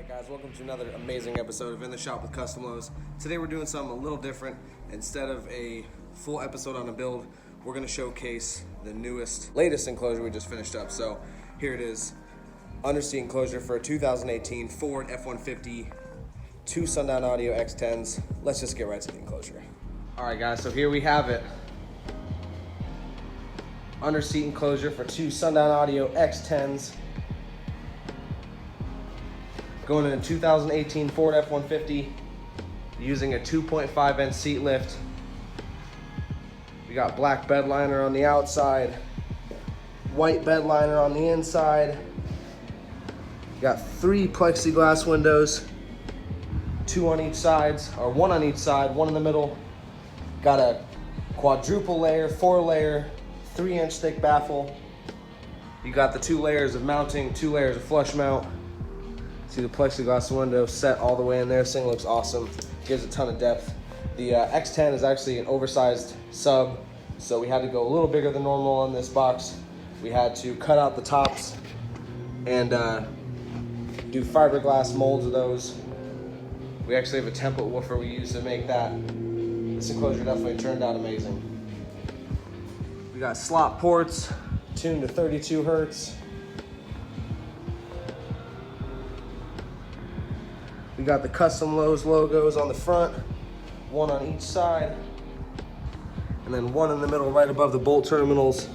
Alright guys, welcome to another amazing episode of In the Shop with CustomLowz. Today we're doing something a little different. Instead of a full episode on a build, we're going to showcase the latest enclosure we just finished up. So here it is, underseat enclosure for a 2018 Ford F150, 2 Sundown Audio X10s. Let's just get right to the enclosure. Alright guys, so here we have it. Underseat enclosure for 2 Sundown Audio X10s. Going in a 2018 Ford F150 using a 2.5 inch seat lift. We got black bed liner on the outside, white bed liner on the inside. Got 3 plexiglass windows, 2 on each side, or 1 on each side, 1 in the middle. Got a quadruple layer, 4 layer, 3 inch thick baffle. You got the 2 layers of mounting, 2 layers of flush mount. See the plexiglass window set all the way in there. This thing looks awesome. Gives a ton of depth. The X10 is actually an oversized sub, so we had to go a little bigger than normal on this box. We had to cut out the tops and do fiberglass molds of those. We actually have a template woofer we use to make that. This enclosure definitely turned out amazing. We got slot ports tuned to 32 hertz. We got the CustomLowz logos on the front, 1 on each side, and then 1 in the middle right above the bolt terminals.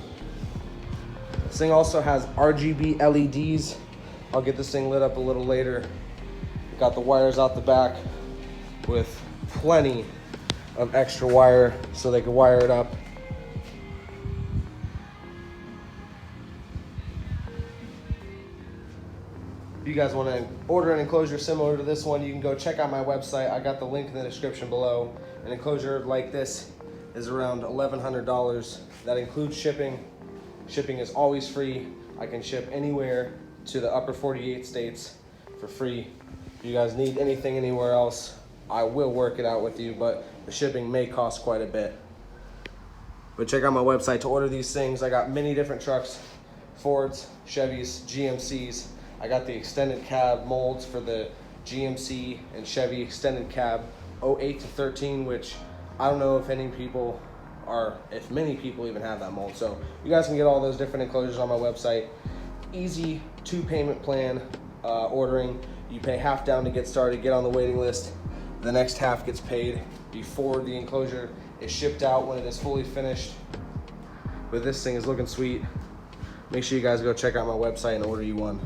This thing also has RGB LEDs. I'll get this thing lit up a little later. Got the wires out the back with plenty of extra wire so they can wire it up. If you guys want to order an enclosure similar to this one, you can go check out my website. I got the link in the description below. An enclosure like this is around $1,100. That includes shipping. Shipping is always free. I can ship anywhere to the upper 48 states for free. If you guys need anything anywhere else, I will work it out with you, but the shipping may cost quite a bit. But check out my website to order these things. I got many different trucks, Fords, Chevys, GMCs. I got the extended cab molds for the GMC and Chevy extended cab 08 to 13, which I don't know if many people even have that mold. So you guys can get all those different enclosures on my website. Easy 2-payment plan ordering. You pay half down to get started, get on the waiting list. The next half gets paid before the enclosure is shipped out when it is fully finished. But this thing is looking sweet. Make sure you guys go check out my website and order you one.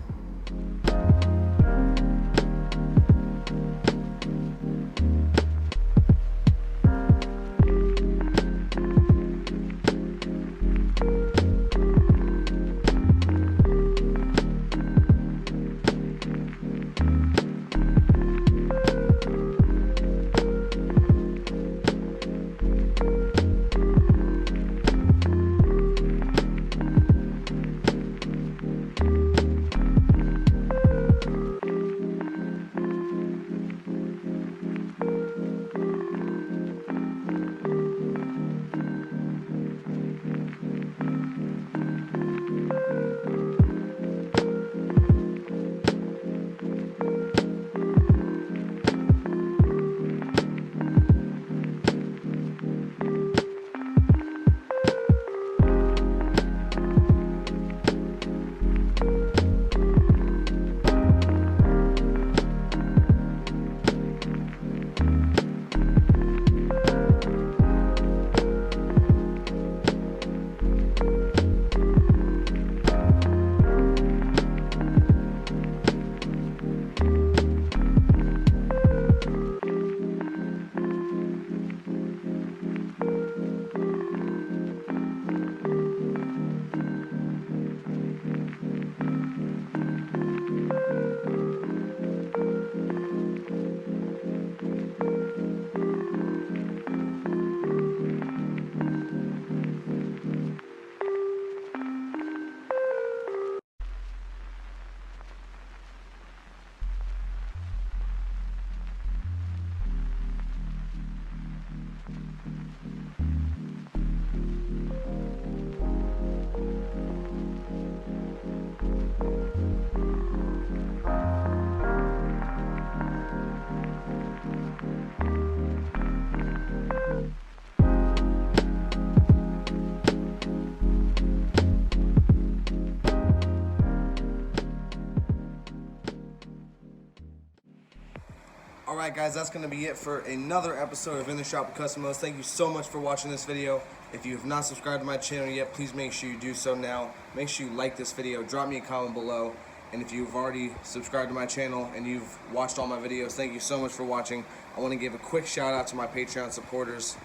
right, guys, that's going to be it for another episode of In the Shop with CustomLowz. Thank you so much for watching this video. If you have not subscribed to my channel yet, please make sure you do so now. Make sure you like this video, drop me a comment below. And if you've already subscribed to my channel and you've watched all my videos, thank you so much for watching. I want to give a quick shout out to my Patreon supporters,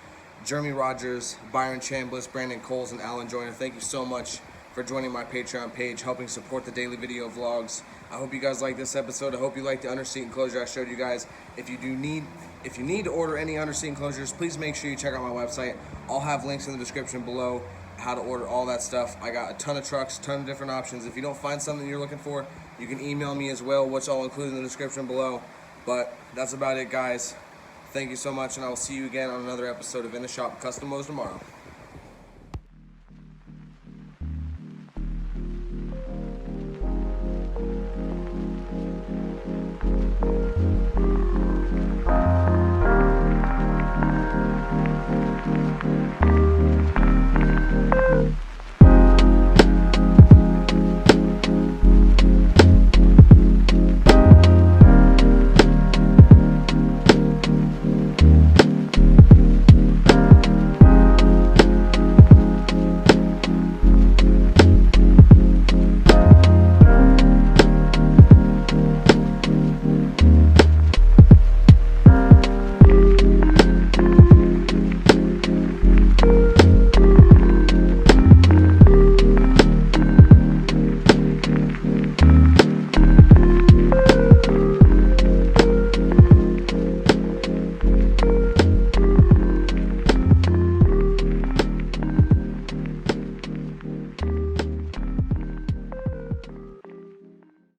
Jeremy Rogers, Byron Chambliss, Brandon Coles, and Alan Joyner. Thank you so much for joining my Patreon page, helping support the daily video vlogs. I hope you guys like this episode. I hope you like the underseat enclosure I showed you guys. If you need to order any underseat enclosures, please make sure you check out my website. I'll have links in the description below, how to order all that stuff. I got a ton of trucks, ton of different options. If you don't find something you're looking for, you can email me as well, which I'll include in the description below. But that's about it, guys. Thank you so much, and I will see you again on another episode of In the Shop with CustomLowz tomorrow.